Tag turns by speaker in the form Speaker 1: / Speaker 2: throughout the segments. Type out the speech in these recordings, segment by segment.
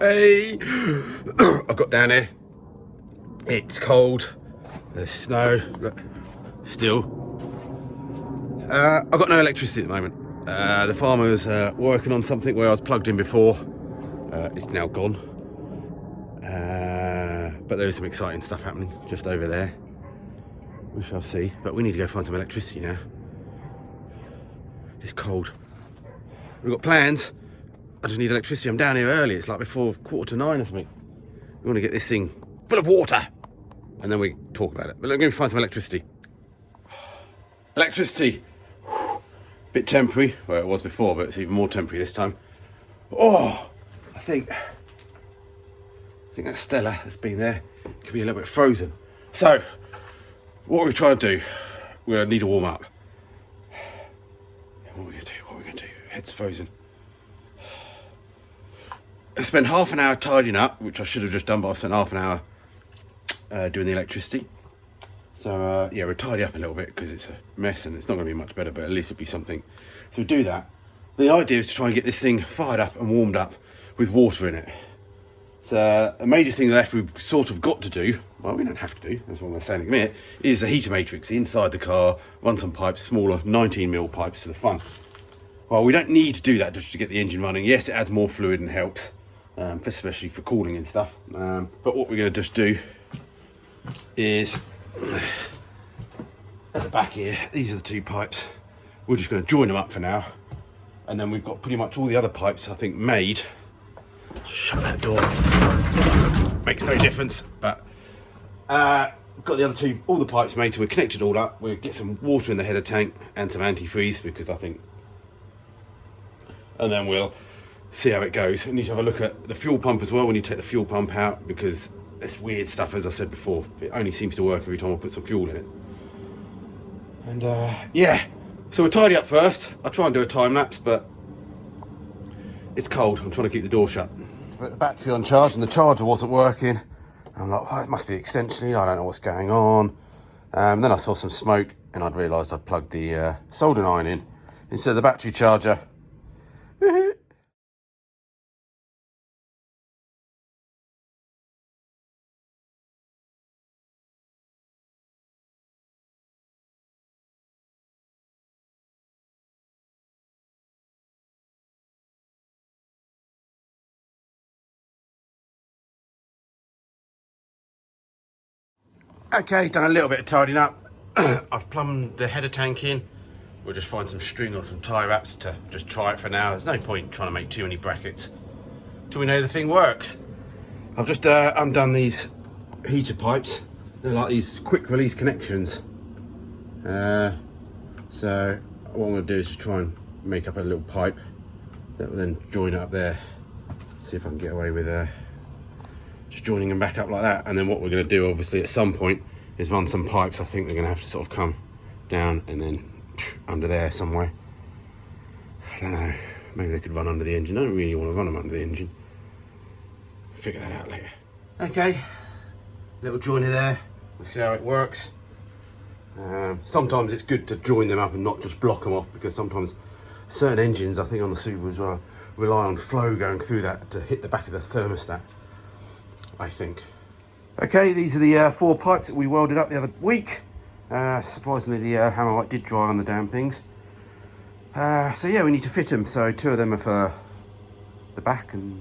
Speaker 1: Hey, I got down here. It's cold. There's snow. Look, still. I've got no electricity at the moment. The farmer's working on something where I was plugged in before. It's now gone. But there's some exciting stuff happening just over there. We shall see. But we need to go find some electricity now. It's cold. We've got plans. I just need electricity. I'm down here early. It's like before 8:45 or something. We want to get this thing full of water. And then we talk about it. But let me find some electricity. Electricity. Bit temporary. Well, it was before, but it's even more temporary this time. Oh, I think that Stella that's been there could be a little bit frozen. So, what are we trying to do? We're going to need to warm up. What are we going to do? What are we going to do? Head's frozen. I spent half an hour tidying up, which I should have just done, but I spent half an hour doing the electricity. So yeah, we'll tidy up a little bit because it's a mess and it's not going to be much better, but at least it'll be something. So we'll do that. The idea is to try and get this thing fired up and warmed up with water in it. So a major thing left we've sort of got to do, well, we don't have to do, that's what I'm going to say in a minute, is the heater matrix inside the car, run some pipes, smaller 19mm pipes to the front. Well, we don't need to do that just to get the engine running. Yes, it adds more fluid and helps. Especially for cooling and stuff, but what we're going to just do is at the back here, these are the two pipes. We're just going to join them up for now, and then we've got pretty much all the other pipes I think made. Shut that door, makes no difference, but got the other two, all the pipes made, so we're connected all up. We'll get some water in the header tank and some antifreeze, because I think, and then we'll see how it goes. We need to have a look at the fuel pump as well. We need to take the fuel pump out because it's weird stuff, as I said before. It only seems to work every time I put some fuel in it. And yeah, so we'll tidy up first. I'll try and do a time lapse, but it's cold. I'm trying to keep the door shut. Put the battery on charge and the charger wasn't working. I'm like, oh, it must be extension. I don't know what's going on. Then I saw some smoke and I'd realised I'd plugged the soldering iron in instead of the battery charger. Okay, done a little bit of tidying up. I've plumbed the header tank in. We'll just find some string or some tie wraps to just try it for now. There's no point trying to make too many brackets till we know the thing works. I've just undone these heater pipes. They're like these quick release connections. So what I'm going to do is try and make up a little pipe that will then join up there. See if I can get away with just joining them back up like that. And then what we're going to do, obviously, at some point is run some pipes. I think they're going to have to sort of come down and then under there somewhere. I don't know, maybe they could run under the engine. I don't really want to run them under the engine. Figure that out later. Okay, little joiner there. We'll see how it works. Sometimes it's good to join them up and not just block them off, because sometimes certain engines, I think on the Subaru as well, rely on flow going through that to hit the back of the thermostat, I think. Okay, these are the 4 pipes that we welded up the other week. Surprisingly, the hammer did dry on the damn things. So yeah, we need to fit them. So 2 of them are for the back and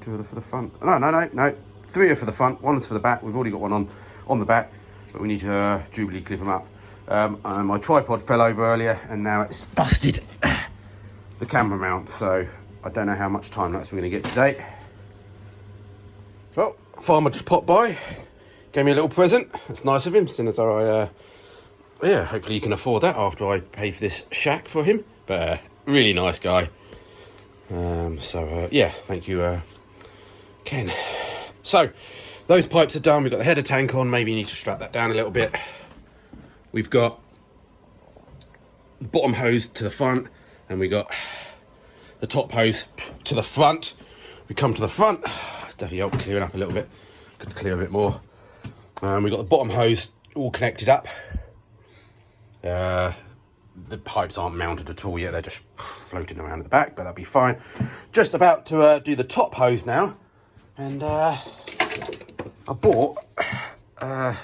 Speaker 1: 2 of them for the front. No. 3 are for the front, 1's for the back. We've already got one on the back, but we need to Jubilee clip them up. My tripod fell over earlier and now it's busted the camera mount. So I don't know how much time lapse we're going to get today. Well, farmer just popped by, gave me a little present. It's nice of him, seeing as yeah, hopefully he can afford that after I pay for this shack for him. But really nice guy. Yeah, thank you, Ken. So those pipes are done. We've got the header tank on. Maybe you need to strap that down a little bit. We've got the bottom hose to the front, and we got the top hose to the front. We come to the front. Definitely helped clearing up a little bit. Could clear a bit more. We've got the bottom hose all connected up. The pipes aren't mounted at all yet. They're just floating around at the back, but that'll be fine. Just about to do the top hose now. And I bought,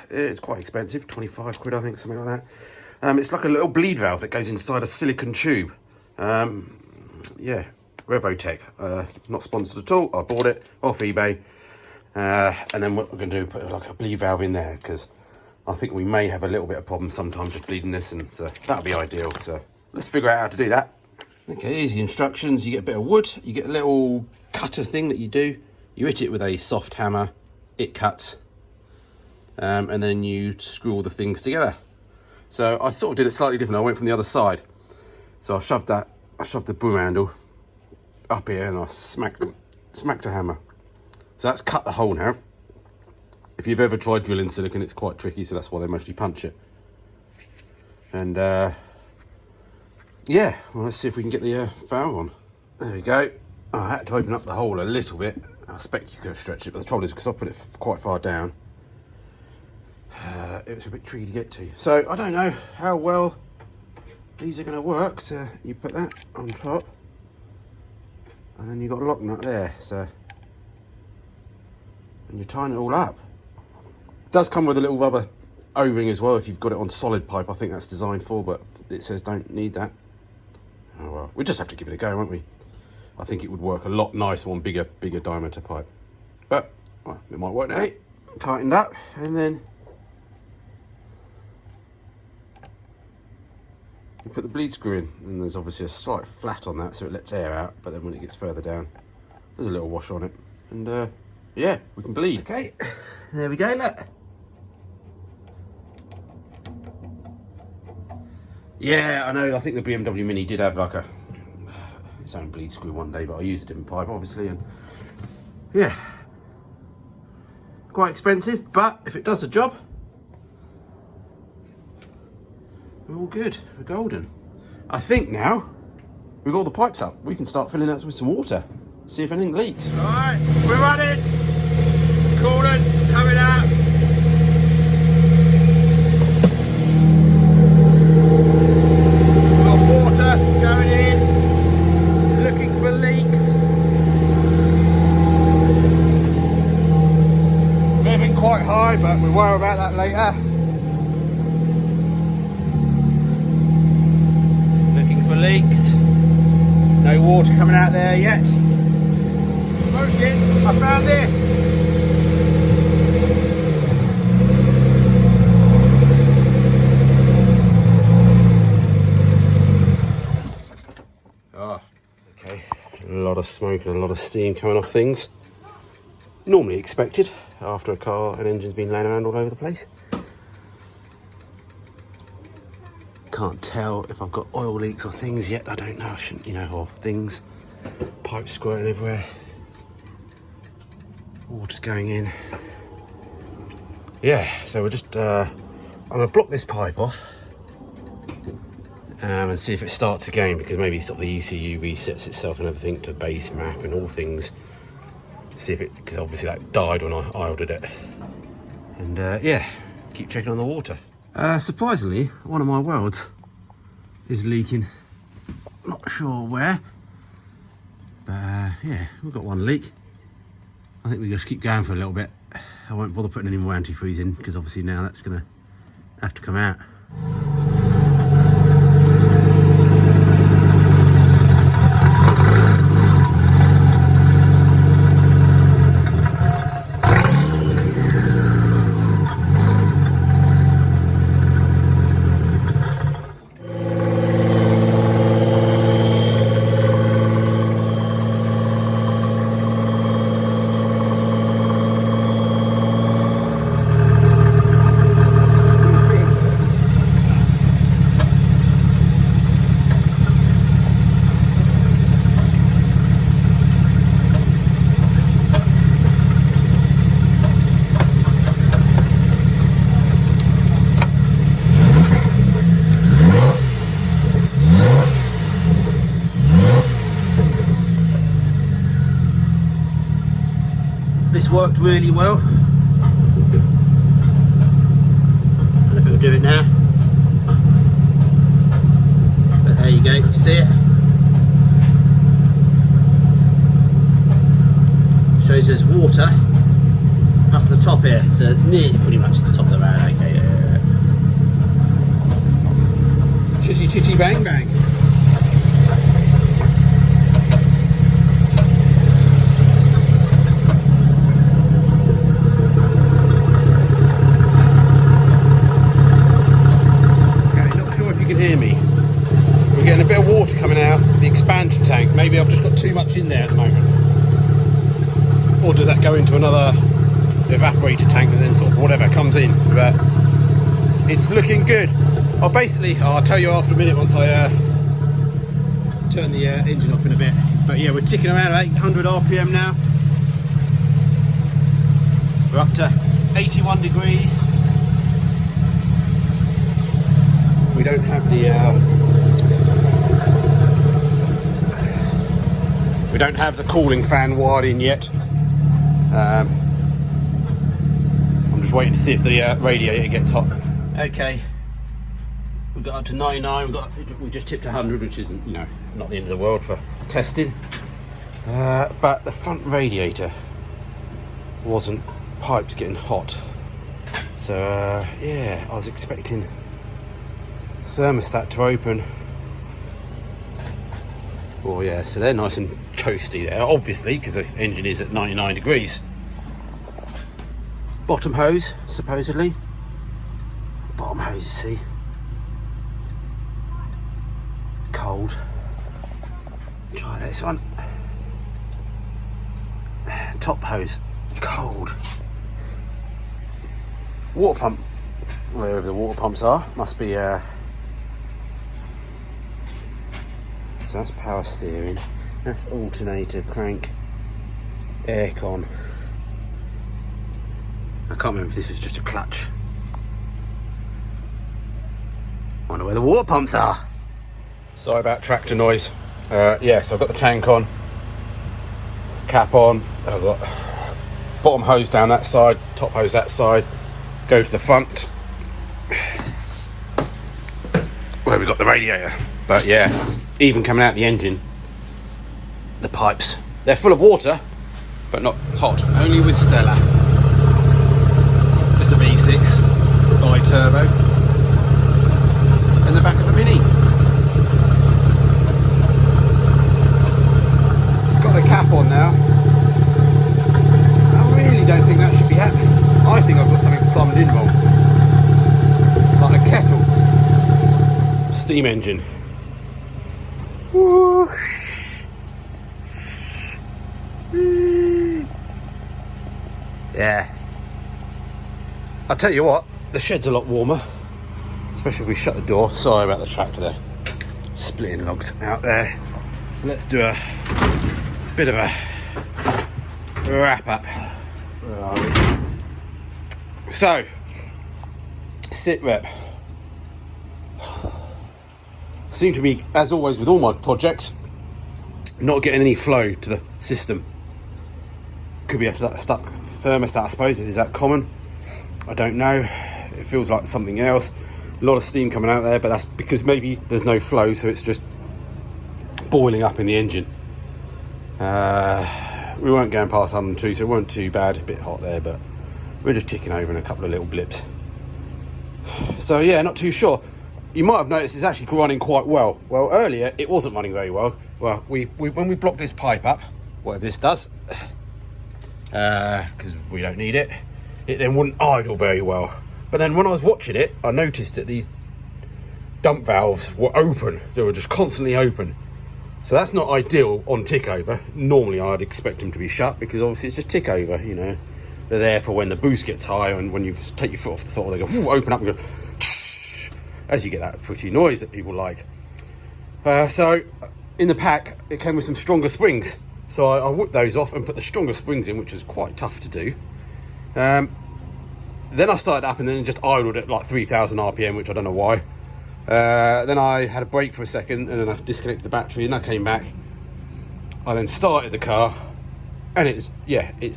Speaker 1: it's quite expensive, 25 quid I think, something like that. It's like a little bleed valve that goes inside a silicone tube. Yeah, Revotech, not sponsored at all. I bought it off eBay. And then what we're going to do, put like a bleed valve in there, because I think we may have a little bit of problem sometimes with bleeding this, and so that'll be ideal. So let's figure out how to do that. Okay, here's the instructions. You get a bit of wood, you get a little cutter thing that you do. You hit it with a soft hammer, it cuts, and then you screw all the things together. So I sort of did it slightly different. I went from the other side. So I shoved the broom handle up here, and I smacked a hammer. So that's cut the hole now. If you've ever tried drilling silicone, it's quite tricky, so that's why they mostly punch it. And yeah, well, let's see if we can get the valve on. There we go. I had to open up the hole a little bit. I expect you could have stretched it, but the trouble is because I put it quite far down, it was a bit tricky to get to. So I don't know how well these are going to work. So you put that on top, and then you've got a lock nut there. So, and you tighten it all up. It does come with a little rubber O-ring as well if you've got it on solid pipe. I think that's designed for, but it says don't need that. Oh well, we just have to give it a go, won't we? I think it would work a lot nicer on bigger diameter pipe, but well, it might work now. Okay, tightened up, and then you put the bleed screw in, and there's obviously a slight flat on that so it lets air out, but then when it gets further down there's a little wash on it, and yeah, we can bleed. Okay, there we go, look. Yeah, I know, I think the BMW Mini did have like its own bleed screw one day, but I used a different pipe obviously, and yeah, quite expensive, but if it does the job, we're all good, we're golden. I think now we've got all the pipes up, we can start filling that with some water, see if anything leaks. All right, we're running, coolant coming out. Going in, looking for leaks. Moving quite high, but we'll worry about that later. Looking for leaks. No water coming out there yet. Smoking, I found this. A lot of smoke and a lot of steam coming off things. Normally expected after a car and engine's been laying around all over the place. Can't tell if I've got oil leaks or things yet. I don't know, I shouldn't, you know, or things. Pipes squirting everywhere. Water's going in. Yeah, so we're just, I'm gonna block this pipe off. And see if it starts again, because maybe sort of the ECU resets itself and everything to base map and all things. See if it, because obviously that died when I ordered it. And yeah, keep checking on the water. Surprisingly, one of my welds is leaking. Not sure where, but yeah, we've got one leak. I think we just keep going for a little bit. I won't bother putting any more antifreeze in, because obviously now that's gonna have to come out. This worked really well. I don't know if it'll do it now. But there you go, you see it. Shows there's water up to the top here, so it's nearly pretty much to the top of the van. Okay, yeah. Chitty chitty bang bang. Okay, not sure if you can hear me. We're getting a bit of water coming out the expansion tank. Maybe I've just got too much in there at the moment. Or does that go into another evaporator tank and then sort of whatever comes in? But it's looking good. I'll tell you after a minute once I turn the engine off in a bit. But yeah, we're ticking around 800 RPM now. We're up to 81 degrees. We don't have the cooling fan wired in yet. I'm just waiting to see if the radiator gets hot. Okay, we got up to 99. We just tipped 100, which isn't, you know, not the end of the world for testing. But the front radiator wasn't pipes getting hot. So yeah, I was expecting thermostat to open. Oh yeah, so they're nice and toasty there, obviously, because the engine is at 99 degrees. Bottom hose, supposedly. Bottom hose, you see. Cold. Try this one. Top hose, cold. Water pump, wherever the water pumps are, must be so that's power steering, that's alternator, crank, aircon. I can't remember if this was just a clutch. Wonder where the water pumps are. Sorry about tractor noise. Yeah, so I've got the tank on, cap on, I've got bottom hose down that side, top hose that side, go to the front where we've got the radiator. But yeah, even coming out the engine, the pipes, they're full of water, but not hot. Only with Stella. Just a V6 bi-turbo, and the back of a Mini. Got the cap on now. I really don't think that should be happening. I think I've got something plumbed in wrong, like a kettle. Steam engine. Woo. Yeah, I'll tell you what, the shed's a lot warmer, especially if we shut the door. Sorry about the tractor there, splitting logs out there. So let's do a bit of a wrap up. So, sit rep. Seem to be, as always with all my projects, not getting any flow to the system. Could be a stuck thermostat, I suppose. Is that common? I don't know. It feels like something else. A lot of steam coming out there, but that's because maybe there's no flow, so it's just boiling up in the engine. We weren't going past 102, so it weren't too bad. A bit hot there, but we're just ticking over in a couple of little blips. So yeah, not too sure. You might have noticed it's actually running quite well. Well, earlier it wasn't running very well. Well, when we blocked this pipe up, whatever this does, because we don't need it, it then wouldn't idle very well. But then when I was watching it, I noticed that these dump valves were open. They were just constantly open. So that's not ideal on tick over. Normally I'd expect them to be shut, because obviously it's just tick over, you know. They're there for when the boost gets high, and when you take your foot off the throttle, they go whoo, open up and go as you get that pretty noise that people like. So in the pack it came with some stronger springs, so I whipped those off and put the stronger springs in, which is quite tough to do. Then I started up and then just idled at like 3000 RPM, which I don't know why. Then I had a break for a second, and then I disconnected the battery, and I came back. I then started the car, and it's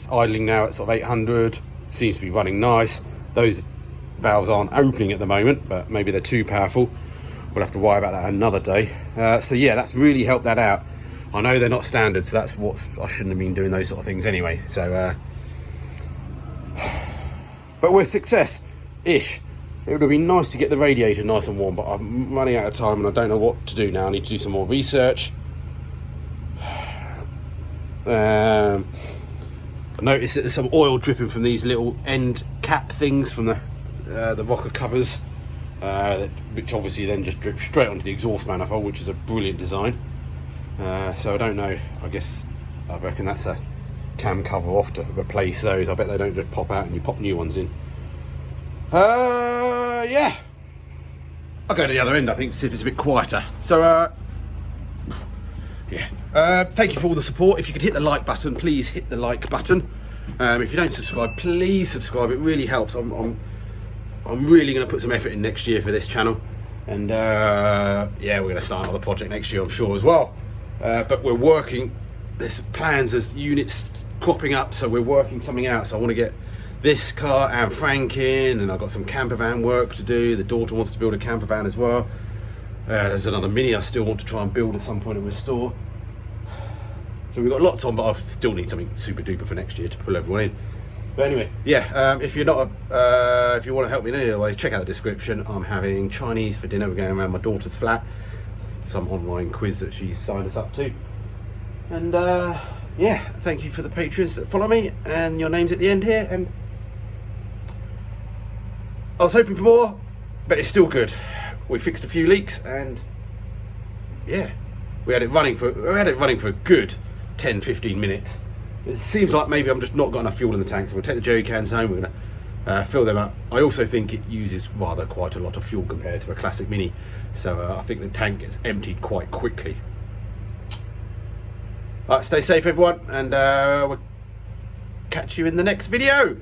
Speaker 1: idling now at sort of 800. Seems to be running nice. Those valves aren't opening at the moment, but maybe they're too powerful. We'll have to worry about that another day. So yeah, that's really helped that out. I know they're not standard, so that's what I shouldn't have been doing those sort of things anyway. So, but we're a success-ish. It would have been nice to get the radiator nice and warm, but I'm running out of time and I don't know what to do now. I need to do some more research. I noticed that there's some oil dripping from these little end cap things from the rocker covers, which obviously then just drips straight onto the exhaust manifold, which is a brilliant design. So I don't know, I reckon that's a cam cover off to replace those. I bet they don't just pop out and you pop new ones in. Yeah, I'll go to the other end, I think, to see if it's a bit quieter. So yeah, thank you for all the support. If you could hit the like button, please hit the like button. If you don't subscribe, please subscribe. It really helps. I'm really going to put some effort in next year for this channel, and yeah, we're going to start another project next year, I'm sure, as well. But we're working. There's plans, there's units cropping up, so we're working something out. So I want to get this car and Frank in, and I've got some camper van work to do. The daughter wants to build a camper van as well. There's another Mini I still want to try and build at some point and restore. So we've got lots on, but I still need something super duper for next year to pull everyone in. But anyway, yeah, if you're not, if you want to help me in any other way, check out the description. I'm having Chinese for dinner. We're going around my daughter's flat, some online quiz that she's signed us up to. And yeah, thank you for the patrons that follow me, and your name's at the end here. And I was hoping for more, but it's still good. We fixed a few leaks, and yeah, we had it running for a good 10-15 minutes. It seems like maybe I'm just not got enough fuel in the tank, so we'll take the jerry cans home. We're gonna fill them up. I also think it uses rather quite a lot of fuel compared to a classic Mini, so I think the tank gets emptied quite quickly. All right, stay safe everyone, and we'll catch you in the next video.